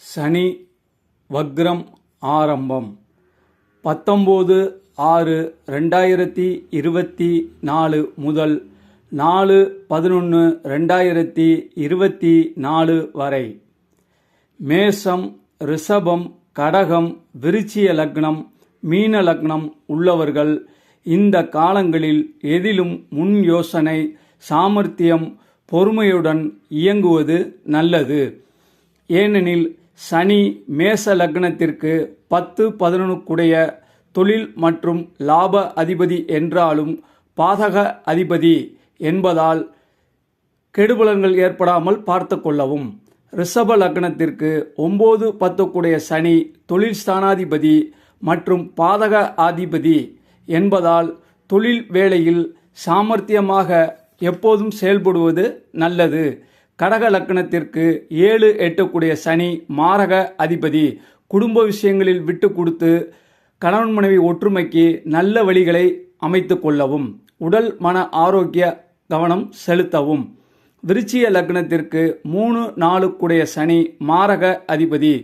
சனி வக்ரம் ஆரம்பம் 19/6/2024 முதல் 4/11/2024 வரை. மேஷம், ரிஷபம், கடகம், விருச்சிக லக்னம், மீன லக்னம் உள்ளவர்கள் இந்த காலங்களில் எதிலும் முன் யோசனை, சாமர்த்தியம், பொறுமையுடன் இயங்குவது நல்லது. ஏனெனில் சனி மேச லக்னத்திற்கு 10-11 தொழில் மற்றும் லாப அதிபதி என்றாலும் பாதக அதிபதி என்பதால் கெடுபலன்கள் ஏற்படாமல் பார்த்து கொள்ளவும். ரிஷப லக்னத்திற்கு 9-10 சனி தொழில் ஸ்தானாதிபதி மற்றும் பாதக அதிபதி என்பதால் தொழில் வேளையில் சாமர்த்தியமாக எப்போதும் செயல்படுவது நல்லது. கடக லக்னத்திற்கு 7-8 சனி மாரக அதிபதி. குடும்ப விஷயங்களில் விட்டு கொடுத்து கணவன் மனைவி ஒற்றுமைக்கு நல்ல வழிகளை அமைத்து கொள்ளவும். உடல் மன ஆரோக்கிய கவனம் செலுத்தவும். விருச்சிக லக்னத்திற்கு 3-4 சனி மாரக அதிபதி.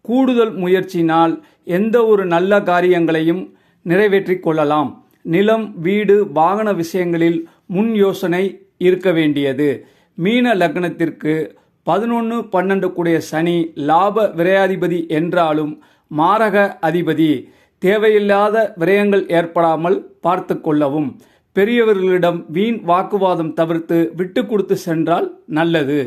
கூடுதல் முயற்சியினால் எந்த ஒரு நல்ல காரியங்களையும் நிறைவேற்றிக் கொள்ளலாம். நிலம், வீடு, வாகன விஷயங்களில் முன் யோசனை இருக்க வேண்டியது. மீன லக்னத்திற்கு 11-12 சனி லாப விரையாதிபதி என்றாலும் மாரக அதிபதி. தேவையில்லாத விரயங்கள் ஏற்படாமல் பார்த்து கொள்ளவும். பெரியவர்களிடம் வீண் வாக்குவாதம் தவிர்த்து விட்டு கொடுத்து சென்றால் நல்லது.